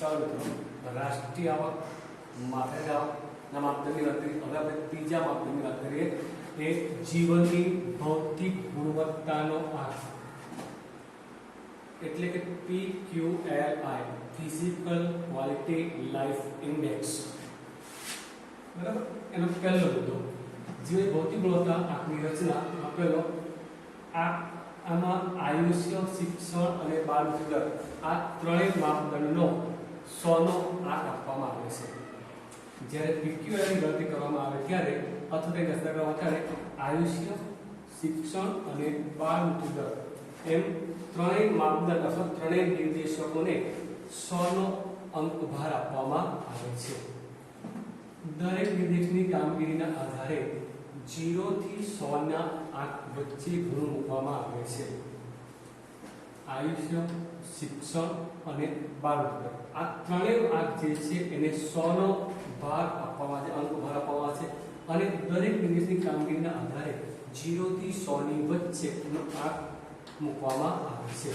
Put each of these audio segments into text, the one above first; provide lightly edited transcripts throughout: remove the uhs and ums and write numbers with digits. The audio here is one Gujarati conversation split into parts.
ચાલો મિત્રો, રાષ્ટ્રીય આવક, માથાદીઠ આવકના માપદંડની વાત કરીએ. હવે આપણે ત્રીજા માપદંડની વાત કરીએ, એ જીવનની ભૌતિક ગુણવત્તાનો આંક, એટલે કે PQLI, physical quality life index. બરાબર, એનો પહેલો મુદ્દો જીવન ભૌતિક ગુણવત્તા આંકની રચના. આપેલો આમાં આયુષ્ય, શિક્ષણ અને બાળ મૃત્યુ દર, આ ત્રણેય માપદંડનો 100 નો આંક આપવામાં આવે છે. જ્યારે PQLI ની ગણતરી કરવામાં આવે ત્યારે અથવા તે ગણતરી કરવામાં ત્યારે આયુષ્ય, શિક્ષણ અને બાળ મૃત્યુ દર એમ ત્રણેય માપદંડ અથવા ત્રણેય નિર્દેશકોને 100 નો અંક ભાર આપવામાં આવે છે. દરેક નિર્દેશની કામગીરીના આધારે 0 થી 100 ના આંક વચ્ચે ગુણ મૂકવામાં આવે છે. આયુષ્ય, શિક્ષણ અને બાળ મૃત્યુ, આ ત્રણેય આંક જે છે એને 100 નો ભાર આપવામાં આવે, અંક ભાર આપવામાં આવે છે. અને દરેક નિર્દેશની કામગીરીના આધારે 0 થી 100 ની વચ્ચેનો આંક મૂકવામાં આવે છે.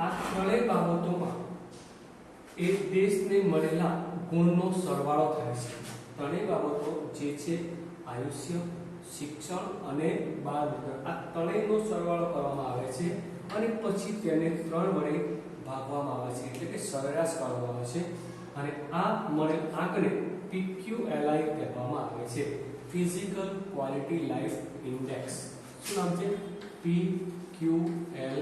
આ ત્રણેય બાબતોમાં એક દેશને મળેલા ગુણનો સરવાળો થાય છે. ત્રણેય બાબતો જે છે આયુષ્ય, શિક્ષણ અને બાળ મૃત્યુ, આ ત્રણેયનો સરવાળો કરવામાં આવે છે અને પછી તેને 3 વડે ભાગવામાં આવે છે, એટલે કે સરેરાશ કાઢવામાં આવે છે. અને આ મળેલ આંકને PQLI કહેવામાં આવે છે, ફિઝિકલ ક્વોલિટી લાઈફ ઇન્ડેક્સ. શું નામ છે? PQLI.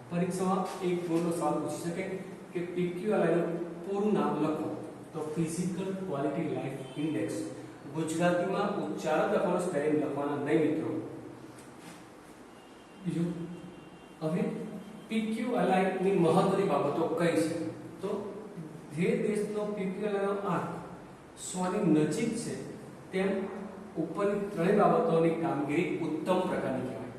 પરીક્ષામાં એક ગુણનો સવાલ પૂછી શકે કે PQLI નું પૂરું નામ લખો, તો ફિઝિકલ ક્વોલિટી લાઈફ ઇન્ડેક્સ. ગુજરાતીમાં ઉચ્ચારણ લખવાનો, સ્પેલિંગ લખવાના નહીં મિત્રો. બીજું, હવે PQLI ની મહત્વની બાબતો કઈ છે? તો જે દેશનો PQLI નો આંક 100 ની નજીક છે તેમ ઉપરની ત્રણેય બાબતોની કામગીરી ઉત્તમ પ્રકારની કહેવાય.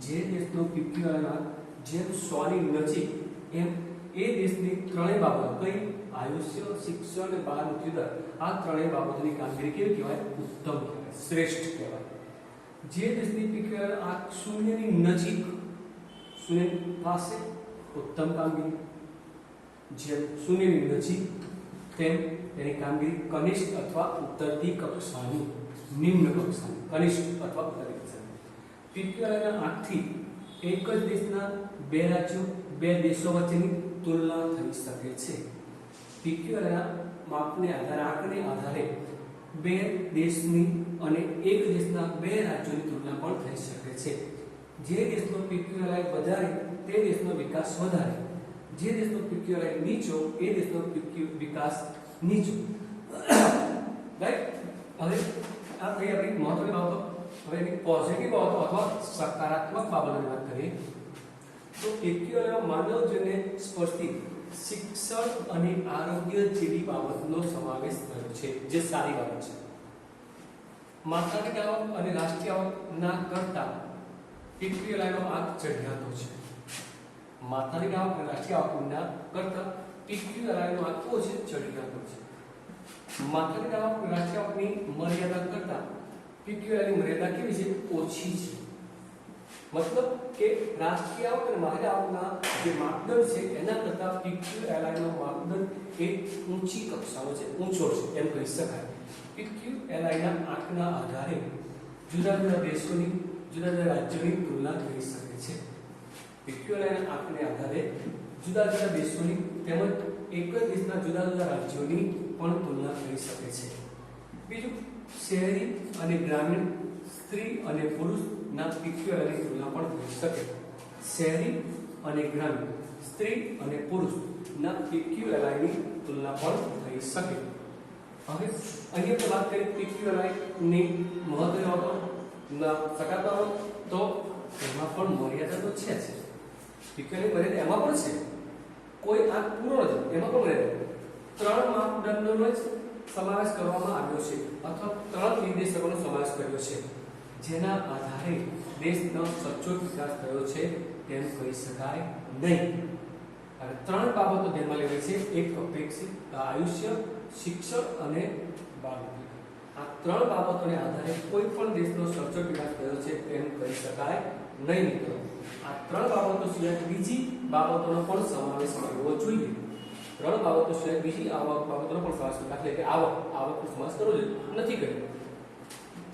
જે દેશનો PQLI નો આંક જેમ 100 ની નજીક એમ એ દેશની ત્રણેય બાબતો કઈ? આયુષ્ય, શિક્ષણ અને બાળ મૃત્યુ દર, આ ત્રણેય બાબતોની કામગીરી કેવી કહેવાય? ઉત્તમ કહેવાય, શ્રેષ્ઠ કહેવાય. જે દેશની PQLI આંક 0 ની નજીક, 0 પાસે, ઉત્તમ કામગીરી. જેમ 0 ની નજીક તેમ તેની કામગીરી કનિષ્ઠ અથવા ઉત્તરતી કક્ષાની, નિમ્ન કક્ષાની, કનિષ્ઠ અથવા ઉત્તરતી કક્ષાની. PQLI ના આંકથી એક જ દેશના બે રાજ્યો, બે દેશો વચ્ચેની તુલના થઈ શકે છે. PQLI ના માપને આધારે, આંકને આધારે બે દેશની અને એક દેશના બે રાજ્યોની તુલના પણ થઈ શકે છે. જે દેશનો PQLI વધારે તે દેશનો વિકાસ વધારે, જે દેશનો PQLI નીચો એ દેશનો વિકાસ નીચો. રાઈટ? હવે આ થઈ આપણી મહત્વની બાબતો. હવે એની પોઝિટિવ બાબતો અથવા સકારાત્મક બાબતોની વાત કરીએ તો PQLI માનવ જીવનને સ્પર્શતી શિક્ષણ અને આરોગ્ય જેવી બાબતનો સમાવેશ થયો છે, જે સારી બાબત છે. માથાદીઠ આવક અને રાષ્ટ્રીય આવકના કરતા PQLI નો આંક ચઢિયાતો છે. માથાદીઠ આવક અને રાષ્ટ્રીય આવકના કરતા PQLI નો આંક ઓછો ચઢિયાતો છે. માથાદીઠ આવક અને રાષ્ટ્રીય આવકની મર્યાદા કરતા PQLI ની મર્યાદા કેવી છે? ઓછી છે. મતલબ કે રાષ્ટ્રીય આવક અને માથાદીઠ આવકના જે માપદંડ છે એના કરતા PQLI નો માપદંડ એક ઊંચી કક્ષાનો છે, ઊંચો છે એમ કહી શકાય. PQLI ના આંકના આધારે જુદા જુદા દેશોની, જુદા જુદા રાજ્યોની તુલના કરી શકે છે. PQLI ના આંકને આધારે જુદા જુદા દેશોની તેમજ એક જ દેશના જુદા જુદા રાજ્યોની પણ તુલના કરી શકે છે. બીજું, શહેરી અને ગ્રામીણ, સ્ત્રી અને પુરુષના PQLI ની તુલના પણ થઈ શકે. શહેરી અને ગ્રામીણ, સ્ત્રી અને પુરુષના PQLI ની તુલના પણ થઈ શકે. હવે અહીંયા વાત કરીએ PQLI ની મહત્વની બાબતો, સકારાત્મક, તો એમાં પણ મર્યાદા તો છે જ. PQLI ની મર્યાદા એમાં પણ છે. કોઈ આંક પૂરો નથી, એમાં પણ મર્યાદા. 3 માપદંડોનો જ સમાવેશ કરવામાં આવ્યો છે અથવા 3 નિર્દેશકોનો સમાવેશ કર્યો છે, જેના આધારે દેશનો સચોટ વિકાસ થયો છે તેમ કહી શકાય નહીં. અને 3 બાબતો ધ્યાનમાં લેવી છે. એક અપેક્ષિત આયુષ્ય, શિક્ષણ અને બાળ મૃત્યુ. આ 3 બાબતોને આધારે કોઈ પણ દેશનો સચોટ વિકાસ થયો છે તેમ કહી શકાય નહીં મિત્રો. આ 3 બાબતો સિવાય બીજી બાબતોનો પણ સમાવેશ કરવો જોઈએ. ત્રણ બાબતો સિવાય બીજી આવક બાબતોનો પણ સમાવેશ કરો. દાખલા કે આવકનો સમાવેશ કરવો જોઈએ, નથી કર્યો.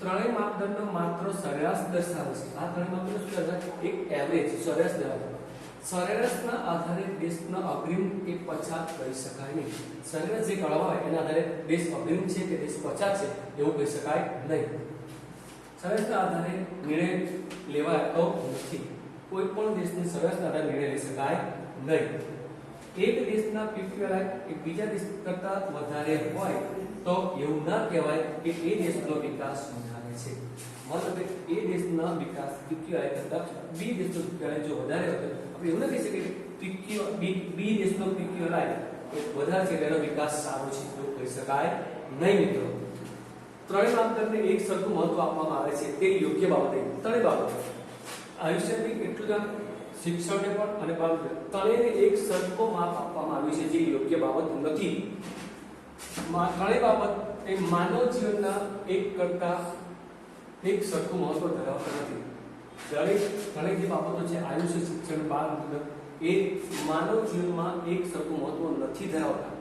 ત્રણેય માપદંડનો માત્ર સરેરાશ દર્શાવે છે. આ ત્રણેય માપદંડો શું દર્શાવે છે? એક એવરેજ સરેરાશ દર્શાવે. સરેરાશના આધારે દેશનો અગ્રીમ કે પછાત કરી શકાય નહીં. સરેરાશ જે ગણવા હોય એના આધારે દેશ અગ્રીમ છે કે દેશ પછાત છે એવું કહી શકાય નહીં. સરેરાશના આધારે નિર્ણય લેવાતો નથી. કોઈ પણ દેશની સરેરાશના આધારે નિર્ણય લઈ શકાય નહીં. એક દેશના પીપીઆઈ એક બીજા દેશ કરતા વધારે હોય તો એવું ના કહેવાય કે એ દેશનો વિકાસ વધારે છે. મતલબ એ દેશના વિકાસ પીપીઆઈ કરતા બી દેશનો પીપીઆઈ જો વધારે હોય આપણે એવું ના કહી શકીએ કે બી દેશનો પીપીઆઈ વધારે છે એનો વિકાસ સારો છે એવું કહી શકાય નહીં મિત્રો. ત્રણેય માપદંડને એક સરખું મહત્વ આપવામાં આવે છે તે યોગ્ય બાબતે. ત્રણેય બાબતો આયુષ્યની એટલું જ શિક્ષણને પણ અને ત્રણેયને એક સરખો માપ આપવામાં આવ્યું છે જે યોગ્ય બાબત નથી. ત્રણેય બાબત એ માનવ જીવનના એક કરતા એક સરખું મહત્વ ધરાવતા નથી. ત્રણેય જે બાબતો છે આયુષ્ય, શિક્ષણ, બાળ એ માનવ જીવનમાં એક સરખું મહત્વ નથી ધરાવતા.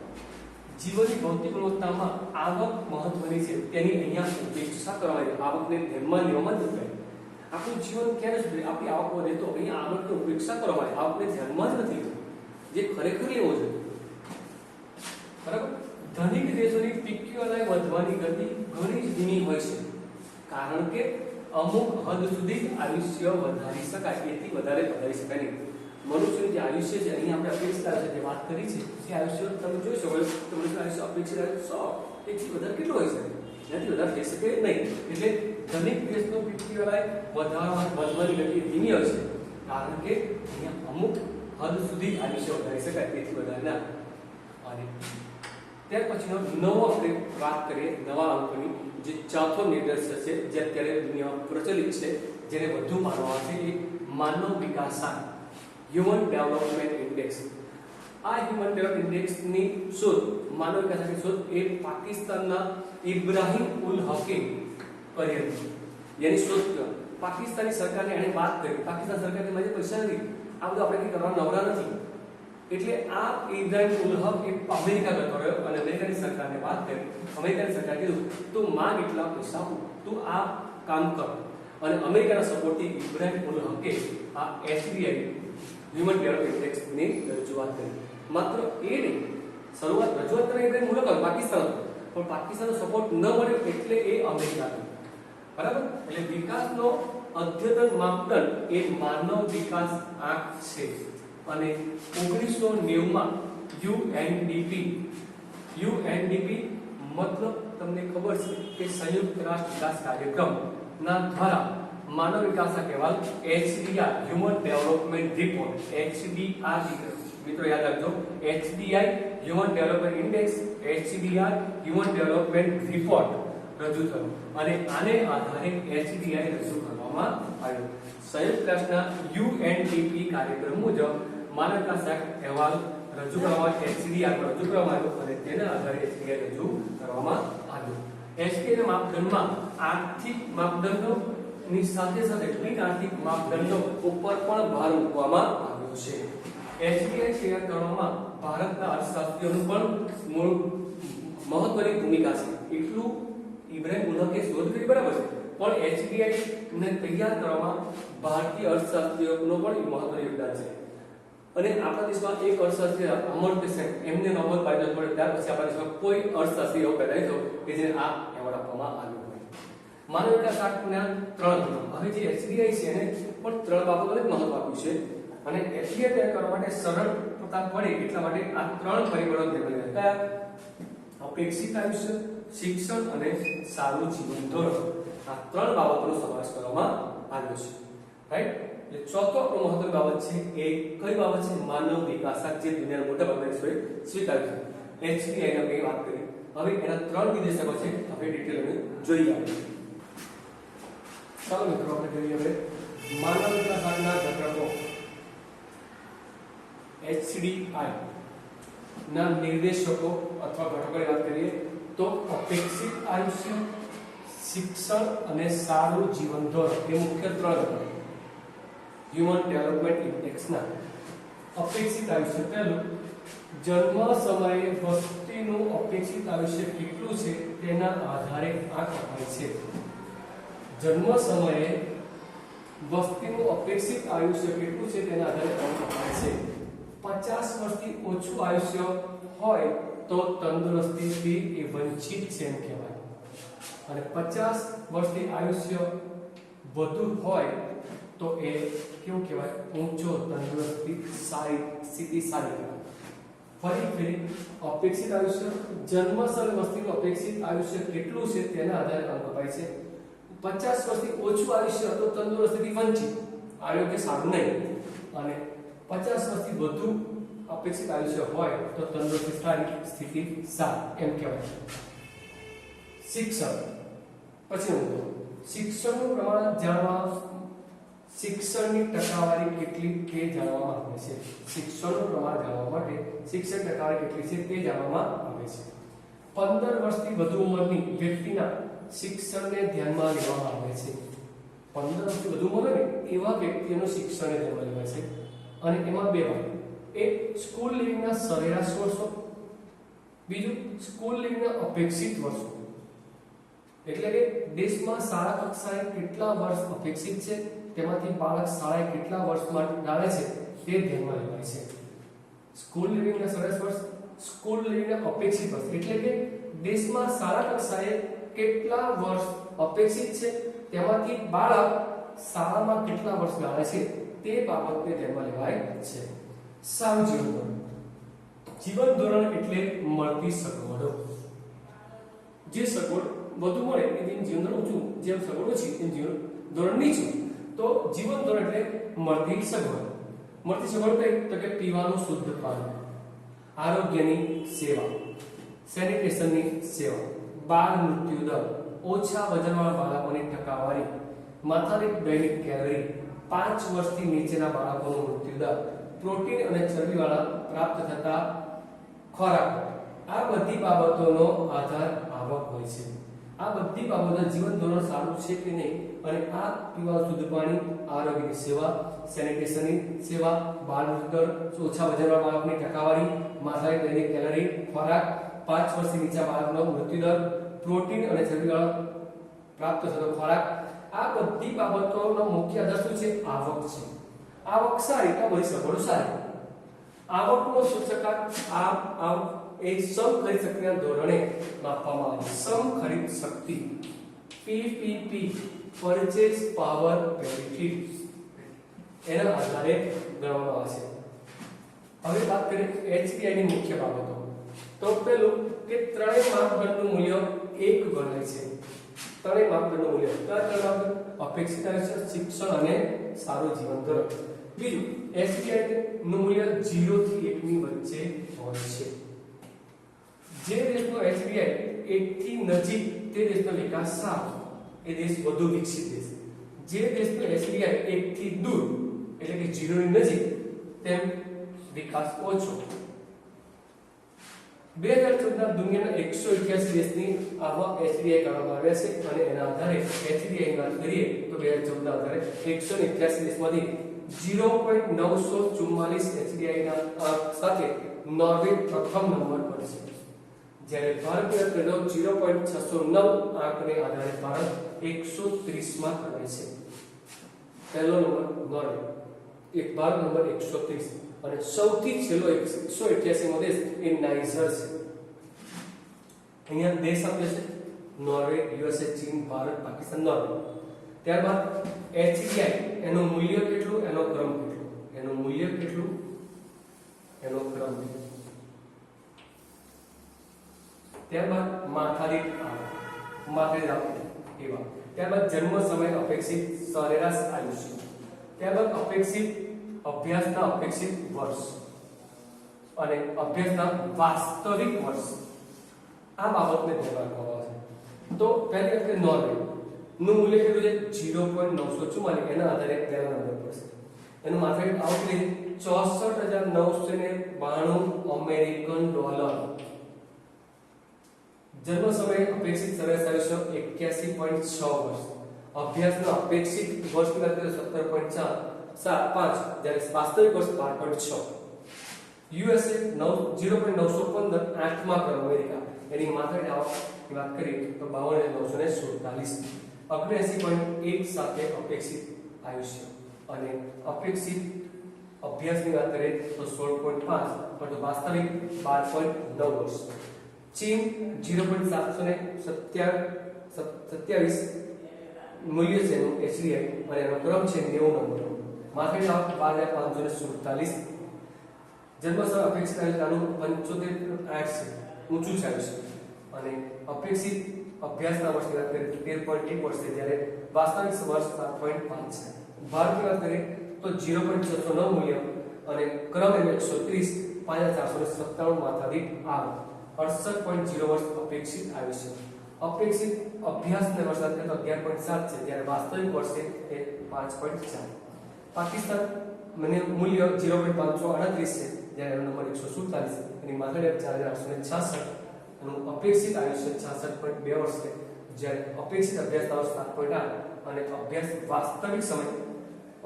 જીવનની ભૌતિક ગુણવત્તામાં આવક મહત્વની છે તેની અહીંયા ઉપેક્ષા કરવાની. આવકને ધ્યાનમાં લેવામાં જ નથી. આપણું જીવન ક્યારે સુધરે? આપણી આવક વધે તો અહીંયા આવકની ઉપેક્ષા કરવાની. આવકને ધ્યાનમાં જ નથી જે ખરેખર લેવો જોઈએ. બરાબર. ધનિક દેશોની પીક્યુઆઈ વધવાની ગતિ ઘણી જ ધીમી હોય છે કારણ કે અમુક હદ સુધી આયુષ્ય વધારી શકાય, એથી વધારે વધારી શકાય નહીં. મનુષ્યનું જે આયુષ્ય છે અહીં આપણે અપેક્ષિત આયુષ્ય જે વાત કરી છે એ આયુષ્ય તમે જોઈ શકો તો મનુષ્યનું આયુષ્ય અપેક્ષિત આયુષ્ય 100 એથી વધારે કેટલું હોય શકે? એનાથી વધારે થઈ શકે નહીં. એટલે ધનિક દેશનો પીક્યુઆઈ વધવાની ગતિ ધીમી હોય છે કારણ કે અહીંયા અમુક હદ સુધી આયુષ્ય વધારી શકાય, તેથી વધારે ના. અને ત્યાર પછીનો નવો આપણે વાત કરીએ નવા અંકની જે ચોથો નિર્દેશ છે જે અત્યારે દુનિયામાં પ્રચલિત છે જેને વધુ માનવામાં આવે છે એ માનવ વિકાસાંક હ્યુમન ડેવલપમેન્ટ ઇન્ડેક્સ. આ હ્યુમન ડેવલપમેન્ટ ઇન્ડેક્સની શોધ માનવ વિકાસાંકની શોધ એ પાકિસ્તાનના ઇબ્રાહિમ ઉલ હકીમ કરી હતી. એની શોધ પાકિસ્તાની સરકારને એણે વાત કરી. પાકિસ્તાન સરકારને મારી પૈસા નથી, આ બધું આપણે કરવા નવરા નથી. એટલે આ ઇબ્રાહિમ ઉલ હક એ અમેરિકા ગયો રહ્યો અને અમેરિકાની સરકારને વાત કરી. અમેરિકાની સરકારે કીધું તું માંગ એટલા પૈસા આપું, તું આ કામ કર. અને અમેરિકાના સપોર્ટથી ઇબ્રાહિમ ઉલ હકે આ એચડીઆઈ હ્યુમન ડેવલપમેન્ટ ઇન્ડેક્સની રજૂઆત કરી. માત્ર એ નહીં, શરૂઆત રજૂઆત કરી ઇબ્રાહિમ ઉલ હક પાકિસ્તાન હતો, પણ પાકિસ્તાનનો સપોર્ટ ન મળ્યો એટલે એ અમેરિકા હતો. બરાબર. એટલે વિકાસનો અદ્યતન માપદંડ એ માનવ વિકાસ આંક છે. અને 1990 માં યુએનડીપી મતલબ તમને ખબર છે કે સંયુક્ત રાષ્ટ્ર વિકાસ કાર્યક્રમ ના દ્વારા માનવ વિકાસ અહેવાલ HDR human development report HDR મિત્રો યાદ રાખજો HDI human development index HDR human development report રજૂ થયો અને આને આધારે HDI રજૂ કરવામાં આવ્યો. સંયુક્ત રાષ્ટ્રના યુએનડીપી કાર્યક્રમ મુજબ માનવ વિકાસ અહેવાલ રજૂ કરવામાં HDR રજૂ કરવામાં આવ્યો અને તેના આધારે HDI રજૂ કરવામાં આવ્યો. HDI ના માપદંડમાં આર્થિક માપદંડોની સાથે સાથે બિન આર્થિક માપદંડો ઉપર પણ ભાર મૂકવામાં આવ્યો છે. HDI તૈયાર કરવામાં ભારતના અર્થશાસ્ત્રીઓનું પણ મહત્વની ભૂમિકા છે. એટલું ઇબ્રાહિમ ઉલ હકે શોધ કરી બરાબર છે, પણ HDI ને તૈયાર કરવામાં ભારતીય અર્થશાસ્ત્રીઓનો પણ મહત્વનું યોગદાન છે. અને આપણા દેશમાં એક અર્થશાસ્ત્રી અમર્ત્ય સેન એમને નોબેલ પ્રાઇઝ મળ્યો. ત્યાર પછી આપણા દેશમાં કોઈ અર્થશાસ્ત્રી એવો પેદા થયો કે જેને આ એવોર્ડ આપવામાં આવ્યો હોય. માનવ વિકાસ આંકના 3 ધોરણો. હવે જે HDI છે એને પણ 3 બાબતોને મહત્વ આપ્યું છે અને HDI તૈયાર કરવા માટે સરળતા પડે એટલા માટે આ 3 પરિબળો ધ્યાનમાં લેવા. કયા? અપેક્ષિત આયુષ્ય, શિક્ષણ અને સારું જીવન ધોરણ. આ 3 બાબતોનો સમાવેશ કરવામાં આવ્યો છે. રાઈટ. એટલે ચોથો મહત્વની બાબત છે એ કઈ બાબત છે? માનવ વિકાસાંક જે દુનિયાના મોટા ભાગના દેશોએ સ્વીકાર્યું છે. HDI ની આપણે વાત કરી. હવે એના 3 નિર્દેશકો છે આપણે ડિટેલમાં જોઈએ આપણે. ચાલો મિત્રો આપણે જોઈએ હવે માનવ વિકાસાંકના ઘટકો HDI ના નિર્દેશકો અથવા ઘટકોની વાત કરીએ તો અપેક્ષિત આયુષ્ય, શિક્ષણ અને સારું જીવન ધોરણ એ મુખ્ય 3 ઘટકો હ્યુમન ડેવલપમેન્ટ ઇન્ડેક્સના. અપેક્ષિત આયુષ્ય પહેલું જન્મ સમયે વસ્તીનું અપેક્ષિત આયુષ્ય કેટલું છે તેના આધારે આંક અપાય છે. જન્મ સમયે વસ્તીનું અપેક્ષિત આયુષ્ય કેટલું છે તેના આધારે આંક અપાય છે. 50 વર્ષથી ઓછું આયુષ્ય હોય તો તંદુરસ્તીથી એ વંચિત છે એમ કહેવાય, અને 50 વર્ષથી આયુષ્ય વધુ હોય તો એ કેવું કહેવાય? ઊંચો, તંદુરસ્તી સારી, સ્થિતિ સારી કહેવાય. ફરી અપેક્ષિત આયુષ્ય, જન્મ સમયે વસ્તીનું અપેક્ષિત આયુષ્ય કેટલું છે તેના આધારે અંક અપાય છે. 50 વર્ષથી ઓછું આયુષ્ય તો તંદુરસ્તીથી વંચિત, આરોગ્ય સારું નહીં, અને 50 વર્ષથી વધુ અપેક્ષિત આયુષ્ય હોય તો તંદુરસ્તી સારી, સ્થિતિ સારી એમ કહેવાય. શિક્ષણ. પછી શિક્ષણનું પ્રમાણ જાણવા શિક્ષણની ટકાવારી કેટલી તે જાણવામાં આવે છે. શિક્ષણનું પ્રમાણ જાણવા માટે શિક્ષણ ટકાવારી કેટલી છે તે જાણવામાં આવે છે. 15 વર્ષથી વધુ ઉંમરની વ્યક્તિના શિક્ષણને ધ્યાનમાં લેવામાં આવે છે. 15 વર્ષથી વધુ ઉંમર એવા વ્યક્તિઓનું શિક્ષણને ધ્યાનમાં લેવાય છે, અને એમાં બે ભાગ. એક સ્કૂલ લિવિંગના સરેરાશ વર્ષો, બીજું સ્કૂલ લિવિંગના અપેક્ષિત વર્ષો. એટલે કે દેશમાં શાળા કક્ષાએ કેટલા વર્ષ અપેક્ષિત છે, તેમાંથી બાળક શાળાએ કેટલા વર્ષ માટે ગાળે છે તે ધ્યાનમાં લેવાય છે. સ્કૂલ લિવિંગના સરેરાશ વર્ષ, સ્કૂલ લિવિંગના અપેક્ષિત વર્ષ, એટલે કે દેશમાં શાળા કક્ષાએ કેટલા વર્ષ અપેક્ષિત છે, તેમાંથી બાળક શાળામાં કેટલા વર્ષ ગાળે છે તે બાબતને ધ્યાનમાં લેવાય છે. સારું જીવન ધોરણ. જીવન ધોરણ એટલે મળતી સગવડો. જે સગવડ વધુ મળે એની જીવન ધોરણ ઊંચું, જેમ સગવડ ઓછી એમ જીવન ધોરણ નીચું. તો જીવન ધોરણ એટલે મળતી સગવડ. મળતી સગવડ કઈ? તો કે પીવાનું શુદ્ધ પાણી, આરોગ્યની સેવા, સેનિટેશનની સેવા, બાળ મૃત્યુ દર, ઓછા વજનવાળા બાળકોની ટકાવારી, માથાદીઠ દૈનિક કેલરી, 5 વર્ષથી નીચેના બાળકોનો મૃત્યુ દર, પ્રોટીન અને ચરબીવાળા પ્રાપ્ત થતા ખોરાક. આ બધી બાબતોનો આધાર આવક હોય છે. આ બધી બાબતો જીવન ધોરણ સારું છે કે નહીં, અને આ પીવાનું શુદ્ધ પાણી, આરોગ્યની સેવા, સેનિટેશનની સેવા, બાળ મૃત્યુ દર, ઓછા વજનવાળા બાળકની ટકાવારી, માથાદીઠ દૈનિક કેલરી, ખોરાક, 5 વર્ષથી નીચા બાળકનો મૃત્યુ દર, પ્રોટીન અને ચરબીવાળા પ્રાપ્ત થતો ખોરાક. આ બધી બાબતોનો મુખ્ય આધાર શું છે? આવક છે. આવક સારી તો બધી સગવડો સારી. આવકનો સૂચકાંક એ સમ ખરીદ શક્તિના ધોરણે માપવામાં આવે છે. સમ ખરીદ શક્તિ, પીપીપી, પરચેઝ પાવર પેરિટી, એના આધારે ગણવામાં આવે છે. હવે વાત કરીએ HPI ની મુખ્ય બાબતો. તો પેલું કે ત્રણેય માપદંડનું મૂલ્ય એક ગણાય છે. ત્રણેય માપદંડનું મૂલ્ય અપેક્ષિત આયુષ્ય, શિક્ષણ અને સારું જીવન ધોરણ. બીજું HPI નું મૂલ્ય 0 થી 1 ની વચ્ચે હોય છે. જે દેશનો HPI 1 થી નજીક તે દેશનો વિકાસ સારો, એ દેશ વધુ વિકસિત દેશ. જે દેશનો HPI 1 થી દૂર એટલે કે 0 ની નજીક તેમ વિકાસ ઓછો. 2014 ના દુનિયાના 181 દેશની આવા HPI કરવામાં આવ્યા છે, અને એના આધારે HPI ની વાત કરીએ તો 2014 ના આધારે 181 દેશમાંથી 0.944 HPI ના આંક સાથે નોર્વે પ્રથમ નંબર પર છે, જ્યારે ભારતનો પેલો 0.609 આંકને આધારે ભારત 130 માં કરે છે. પહેલો નંબર નોર્વે, એક ભારત નંબર 130, અને સૌથી છેલ્લો 188 મો દેશ એ નાઇજર છે. અહીંયા દેશ આપે છે નોર્વે, USA, ચીન, ભારત, પાકિસ્તાન, નોર્વે. ત્યારબાદ HPI એનું મૂલ્ય કેટલું, એનો ક્રમ કેટલો, એનું મૂલ્ય કેટલું, એનો ક્રમ કેટલો. ત્યારબાદ માથાદીઠ આવક એવા. ત્યારબાદ જન્મ સમય અપેક્ષિત સરેરાશ આયુષ્ય. ત્યારબાદ અપેક્ષિત અભ્યાસના અપેક્ષિત વર્ષ અને અભ્યાસના વાસ્તવિક વર્ષ. આ બાબતને ધ્યાનમાં રાખવામાં આવે છે. તો પહેલી વખતે નોર્વે નું મૂલ્ય કેટલું છે? 0.944. એના આધારે પહેલો નંબર પર છે. એનું માથાદીઠ આવક કેટલી? 64,992 અમેરિકન ડોલર. જન્મ સમયે અપેક્ષિત સરેરાશ આયુષ્ય 81.6 વર્ષ. અભ્યાસનો અપેક્ષિત વર્ષની વાત કરીએ 17.5, જ્યારે વાસ્તવિક વર્ષ 12.6. યુએસએ 0.915 આઠમા ક્રમ અમેરિકા એની માથાની આવકની વાત કરીએ તો 52,947 79.1 સાથે અપેક્ષિત આયુષ્ય અને અપેક્ષિત અભ્યાસની વાત કરીએ તો 16.5 પરંતુ વાસ્તવિક 12.9 વર્ષ. ચીન 0.727 મૂલ્ય છે એનું એચડીઆઈ અને એનો ક્રમ છે 90 નંબર. માથાની આવક 12,547. જન્મસ્થળ અપેક્ષિત આયુષ્યનું 75.8 છે, ઊંચું છે આયુષ્ય અને અપેક્ષિત અભ્યાસના વર્ષની વાત કરીએ તો 13.1 વર્ષ છે જ્યારે વાસ્તવિક વર્ષ 7.5 છે. ભારતની વાત કરીએ તો 0.609 મૂલ્ય અને ક્રમ એનો 130 5,497 માથાદીઠ આવક 68.0 વર્ષ અપેક્ષિત આયુષ્ય. અપેક્ષિત અભ્યાસના વર્ષ વાત કરીએ તો 11.7 છે જ્યારે વાસ્તવિક વર્ષ છે એ 5.4. પાકિસ્તાન મૂલ્ય 0.538 છે જ્યારે એનો નંબર 147 એની માથાદીઠ 4,866 એનું અપેક્ષિત આયુષ્ય 66.2 વર્ષ છે જ્યારે અપેક્ષિત અભ્યાસના વર્ષ 7.8 અને અભ્યાસ વાસ્તવિક સમય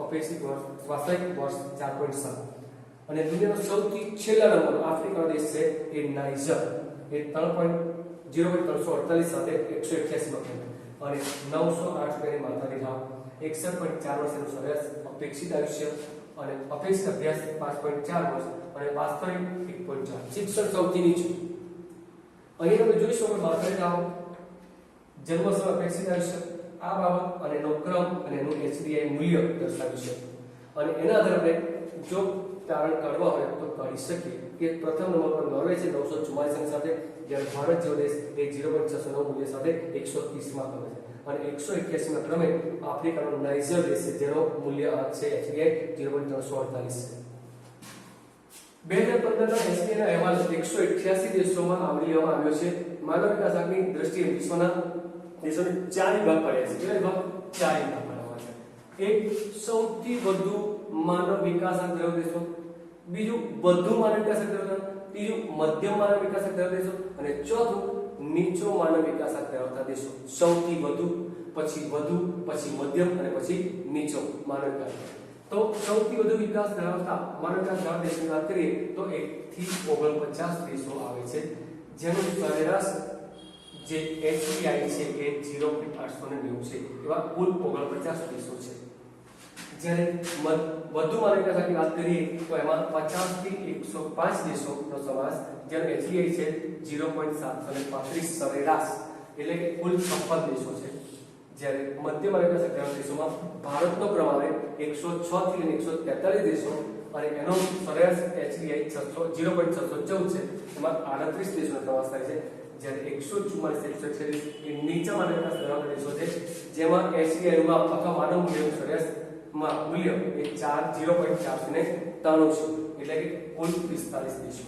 અપેક્ષિત વર્ષ વાસ્તવિક વર્ષ 4.7. અને દુનિયાનો સૌથી છેલ્લા નંબર આફ્રિકાનો દેશ છે એ નાઇજર એ 0.348 સાથે 181 માં અને 908 રૂપિયાની માથાદીઠ આવક 61.4 વર્ષનું સરેરાશ અપેક્ષિત આયુષ્ય અને અપેક્ષિત અભ્યાસ 5.4 વર્ષ અને વાસ્તવિક 1.4. શિક્ષણ સૌથી નીચું. અહીં તમે જોઈ શકો માથાદીઠ આવક, જન્મસ્થળ અપેક્ષિત આયુષ્ય, આ બાબત અને એનો ક્રમ અને એનું એચડીઆઈ મૂલ્ય દર્શાવ્યું છે અને એના આધારે આપણે જો તારણ કાઢવા હોય તો કાઢી શકીએ કે પ્રથમ નંબર પર નોર્વે છે 944 સાથે જ્યારે ભારત જેવો દેશ એ 0.609 મૂલ્ય સાથે 130 માં ક્રમે છે અને 181 માં ક્રમે આફ્રિકાનો નાઇજર દેશ છે જેનો મૂલ્ય છે એચડીઆઈ 0.348 છે. 2015 ના એસપીના અહેવાલ 188 દેશોમાં આવરી લેવામાં આવ્યો છે. માનવ વિકાસ આંકની દ્રષ્ટિએ વિશ્વના દેશોને 4 વિભાગ પડ્યા છે. કેટલા વિભાગ? 4 વિભાગ પાડવામાં છે. એક સૌથી વધુ માનવ વિકાસ આંક ધરાવતા દેશો, બીજું વધુ માનવ વિકાસ આંક ધરાવતા, ત્રીજું મધ્યમ માનવ વિકાસ આંક ધરાવતા દેશો અને ચોથું નીચો માનવ વિકાસ આંક ધરાવતા દેશો. સૌથી વધુ, પછી મધ્યમ અને પછી નીચો માનવ વિકાસ. તો સૌથી વધુ વિકાસ ધરાવતા માનવ વિકાસ ધરાવતા દેશની વાત કરીએ તો 1 થી 49 દેશો આવે છે જેનું સરેરાશ જે એચડીઆઈ છે એ 0.890 છે. એવા કુલ 49 દેશો છે. જ્યારે વધુ માનવ વિકાસની વાત કરીએ તો એમાં 50 થી 105 દેશોનો સમાવેશ જેનો એચડીઆઈ છે 0.735 સરેરાશ એટલે કે કુલ 56 દેશો છે. જ્યારે મધ્ય માનવ વિકાસ ધરાવતા દેશોમાં ભારતનો ક્રમ આવે 106 થી લઈને 143 દેશો અને એનો સરેરાશ એચડીઆઈ 0.614 છે. એમાં 38 દેશોનો સમાવેશ થાય છે જ્યારે 144 થી 146 એ નીચા માનવ વિકાસ ધરાવતા દેશો છે જેમાં એચડીઆઈ માં અથવા માનવ મૂલ્યનું સરેરાશ માં મૂલ્ય એ 0.493 છે એટલે કે કુલ 45 દેશો.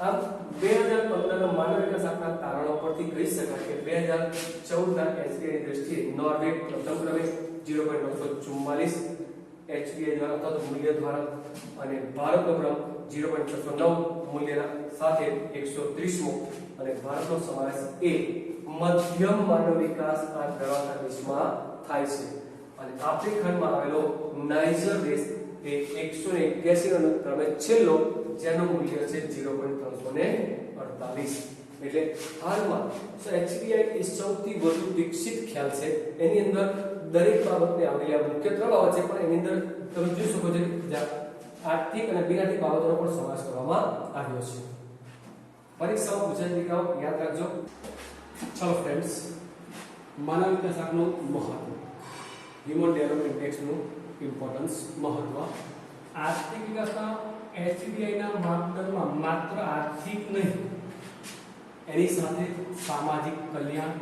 આમ 2015 ના માનવ વિકાસ આંકના તારણો પરથી કહી શકાય કે 2014 ના એચડીઆઈ દ્રષ્ટિએ નોર્વે પ્રથમ ક્રમે 0.944 એચડીઆઈ દ્વારા અથવા તો મૂલ્ય દ્વારા અને ભારતનો ક્રમ 0.609 મૂલ્યના સાથે 130મો અને ભારતનો સમાવેશ એ મધ્યમ માનવ વિકાસ આંક ધરાવતા દેશમાં થાય છે. અને આફ્રિકામાં આવેલો નાઇજર દેશ એ 181 નો ક્રમે છેલ્લો જેનું મૂલ્ય છે 0.348. એટલે હાલમાં એચડીઆઈ એ સૌથી વધુ વિકસિત ખ્યાલ છે. એની અંદર દરેક બાબતને આવરી લેવા મુખ્ય 3 બાબત છે પણ એની અંદર તમે જોઈ શકો છો કે આર્થિક અને બિન-આર્થિક બાબતોનો પણ સમાવેશ કરવામાં આવ્યો છે. પરીક્ષામાં પૂછાયેલી દીકરાઓ યાદ રાખજો. ચલો ફ્રેન્ડ્સ, માનવ વિકાસ આંકનું મહત્વ, હ્યુમન ડેવલપમેન્ટ ઇન્ડેક્સનું ઇમ્પોર્ટન્સ, મહત્વ. આર્થિક વિકાસના એચડીઆઈના માપદંડમાં માત્ર આર્થિક નહીં એની સાથે સામાજિક કલ્યાણ,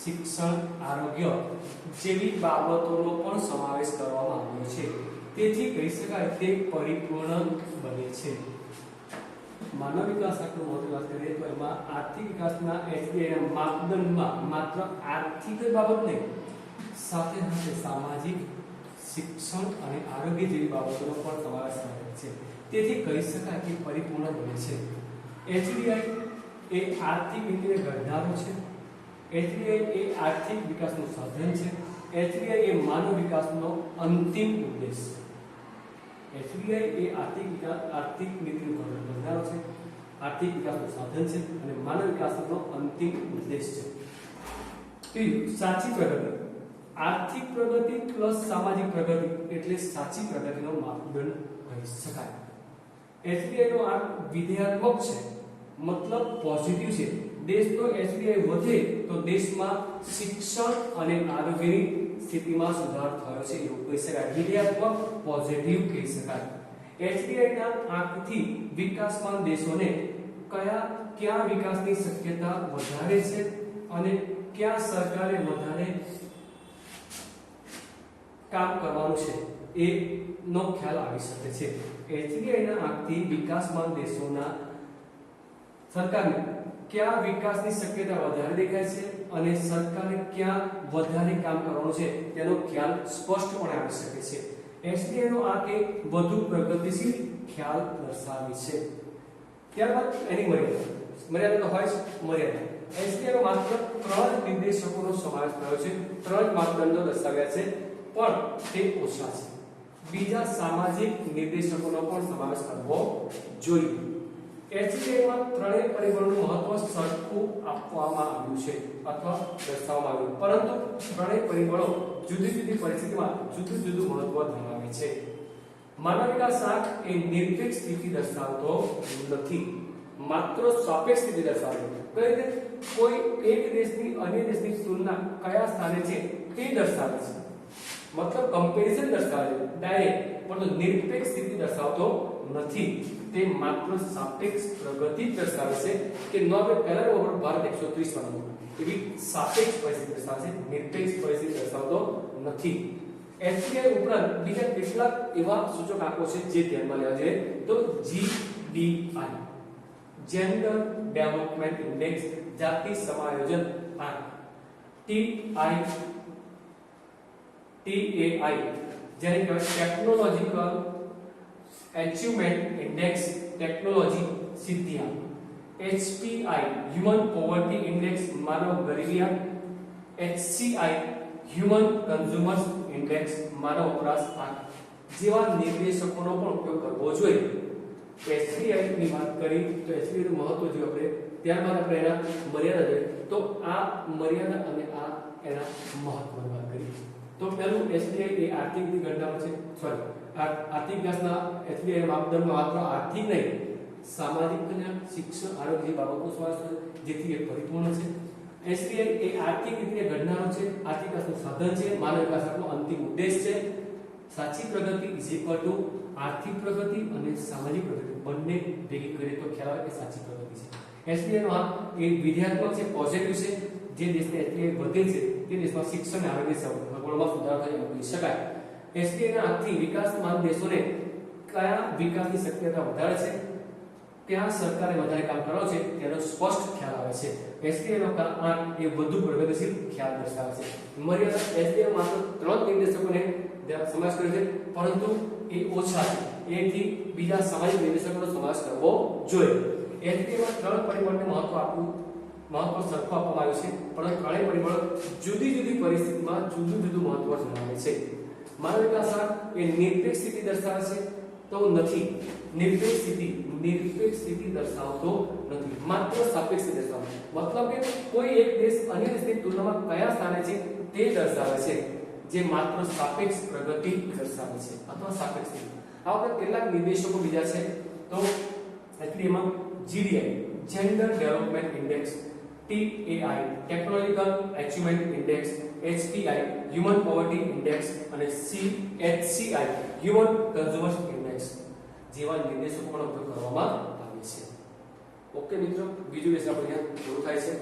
શિક્ષણ, આરોગ્ય જેવી બાબતોનો પણ સમાવેશ કરવામાં આવ્યો છે. તેથી કહી શકાય તે પરિપૂર્ણ બને છે. માનવ વિકાસ આંકનું મહત્વ વાત કરીએ તો એમાં આર્થિક વિકાસના એચડીઆઈના માપદંડમાં માત્ર આર્થિક બાબત નહીં સાથે સાથે સામાજિક, શિક્ષણ અને આરોગ્ય જેવી બાબતોનો પણ સમાવેશ થાય છે. તેથી કહી શકાય કે પરિપૂર્ણ બને છે. એચડીઆઈ એ આર્થિક નીતિને ઘડનારો છે. એચડીઆઈ એ આર્થિક વિકાસનું સાધન છે. એચડીઆઈ એ માનવ વિકાસનો અંતિમ ઉદ્દેશ છે. એસબીઆઈ એ આર્થિક નીતિનું ઘડનારો છે, આર્થિક વિકાસનું સાધન છે અને માનવ વિકાસનો અંતિમ ઉદ્દેશ છે. ત્રીજું, સાચી પ્રગતિ. આર્થિક પ્રગતિ પ્લસ સામાજિક પ્રગતિ એટલે સાચી પ્રગતિનો માપદંડ કહી શકાય. એસબીઆઈ નો આ વિધેયાત્મક છે, મતલબ પોઝિટિવ છે. દેશનો એસબીઆઈ વધે તો દેશમાં શિક્ષણ અને આરોગ્યની સ્થિતિમાં સુધાર થયો છે એવું કહી શકાય. વિધેયાત્મક પોઝિટિવ કહી શકાય. એસબીઆઈ ના આંકથી વિકાસમાન દેશોને ક્યાં વિકાસની શક્યતા વધારે છે અને ક્યાં સરકારે વધારે કામ કરવાનું છે એ નો ખ્યાલ આવી શકે છે. એસબીઆઈ ના આંકથી વિકાસમાન દેશોના સરકારને ક્યાં વિકાસની શક્યતા વધારે દેખાય છે અને સરકારે ક્યાં વધારે કામ કરવાનું છે તેનો ખ્યાલ સ્પષ્ટપણે આવી શકે છે. એસબીઆઈ નો આંક એ વધુ પ્રગતિશીલ ખ્યાલ દર્શાવે છે. ત્યારબાદ એની મર્યાદા તો હોય છે. મર્યાદા એસબીઆઈ નો માત્ર 3 નિર્દેશકોનો સમાવેશ થયો છે, 3 માપદંડો દર્શાવ્યા છે, પણ તે ઓછા છે. બીજા સામાજિક નિર્દેશકોનો પણ સમાવેશ કરવો જોઈએ. એસબીઆઈમાં ત્રણેય પરિબળોનું મહત્વ સરખું આપવામાં આવ્યું છે અથવા દર્શાવવામાં આવ્યું, પરંતુ ત્રણેય પરિબળો જુદી જુદી પરિસ્થિતિમાં જુદું જુદું મહત્વ ધરાવે છે. માનવ વિકાસ આંક એ નિરપેક્ષ સ્થિતિ દર્શાવતો નથી, માત્ર સાપેક્ષ સ્થિતિ દર્શાવે છે. કઈ રીતે? કોઈ એક દેશની અન્ય દેશની તુલના કયા સ્થાને છે તે દર્શાવે છે, મતલબ કમ્પેરિઝન દર્શાવે છે ડાયરેક્ટ, પરંતુ નિરપેક્ષ સ્થિતિ દર્શાવતો નથી. તે માત્ર સાપેક્ષ પ્રગતિ દર્શાવે છે કે નોર્વે પહેલા ઓવર ભારત 130 રન એવી સાપેક્ષ પરિસ્થિતિ દર્શાવે છે, નિરપેક્ષ પરિસ્થિતિ દર્શાવતો નથી. એસબીઆઈ ઉપરાંત બીજા કેટલાક એવા સૂચકાંકો છે જે ધ્યાનમાં લેવા જોઈએ. તો જીડીઆઈ, જેન્ડર ડેવલપમેન્ટ ઇન્ડેક્સ, જાતિ સમાયોજન આંક, ટીઆઈ, જેને કહેવાય ટેકનોલોજીકલ એચિવમેન્ટ ઇન્ડેક્સ, ટેકનોલોજી સિદ્ધિઆંક, એચપીઆઈ, હ્યુમન પોવર્ટી ઇન્ડેક્સ, માનવ ગરીબી આંક, એચસીઆઈ, હ્યુમન કન્ઝ્યુમર્સ ઇન્ડેક્સ, માનવ વપરાશ આંક જેવા નિર્દેશકોનો પણ ઉપયોગ કરવો જોઈએ. એસબીઆઈ ની વાત કરી તો એસબીઆઈ નું મહત્વ જો આપણે ત્યારબાદ આપણે એના મર્યાદા જોઈએ તો આ મર્યાદા અને આ એના મહત્વની વાત કરી. તો પહેલું એસબીઆઈ એ આર્થિક ગણનારો છે, સોરી આર્થિક વિકાસના એસબીઆઈ માપદંડ માત્ર આર્થિક નહીં, સામાજિક કલ્યાણ, શિક્ષણ, આરોગ્ય જેવી બાબતનો સમાવેશ થાય, જેથી એ પરિપૂર્ણ છે. એસબીઆઈ એ આર્થિક રીતે ઘડનારો છે, આર્થિક વિકાસનું સાધન છે, માનવ વિકાસનો અંતિમ ઉદ્દેશ છે. સાચી પ્રગતિ ઇઝ ઇક્વલ ટુ આર્થિક પ્રગતિ અને સામાજિક પ્રગતિ બંને ભેગી કરીએ તો ખ્યાલ આવે કે સાચી પ્રગતિ છે. એસબીઆઈ નો આ એ વિધેયાત્મક છે, પોઝિટિવ છે. જે દેશને એસબીઆઈ વધે છે તે દેશમાં શિક્ષણ અને આરોગ્ય સગવડોમાં સુધારો થાય એમ કહી શકાય. એસબીઆઈ ના આંકથી વિકાસમાન દેશોને કયા વિકાસની શક્યતા વધારે છે, ક્યાં સરકારે વધારે કામ કરવાનું છે તેનો સ્પષ્ટ ખ્યાલ આવે છે. એસબીઆઈ નો આંક એ વધુ પ્રગતિશીલ ખ્યાલ દર્શાવે છે. મર્યાદા એસબીઆઈ માત્ર 3 નિર્દેશકોને સમાવેશ કરે છે, પરંતુ એ ઓછા છે. એથી બીજા સામાજિક નિર્દેશકોનો સમાવેશ કરવો જોઈએ. એસબીઆઈમાં 3 પરિબળને મહત્વ સરખું આપવામાં આવ્યું છે, પરંતુ 3 પરિબળો જુદી જુદી પરિસ્થિતિમાં જુદું જુદું મહત્વ ધરાવે છે. માનવ વિકાસ આંક એ નિરપેક્ષ સ્થિતિ દર્શાવે છે તો નથી, નિરપેક્ષ સ્થિતિ દર્શાવતો નથી, માત્ર સાપેક્ષ સ્થિતિ દર્શાવે છે. મતલબ કે કોઈ એક દેશ અન્ય દેશની તુલનામાં કયા સ્થાને છે તે દર્શાવે છે, જે માત્ર સાપેક્ષ પ્રગતિ દર્શાવે છે અથવા સાપેક્ષ સ્થિતિ. આ વખતે કેટલાક નિર્દેશકો બીજા છે. તો એમાં GDI, gender development index, TAI, technological achievement index, HPI, human poverty index અને એચસીઆઈ, હ્યુમન કન્ઝ્યુમર્સ ઇન્ડેક્સ જેવા નિર્દેશકો પણ ઉપયોગ કરવામાં આવે છે. ઓકે મિત્રો, બીજું લેસન આપણે અહીંયા પૂરું થાય છે.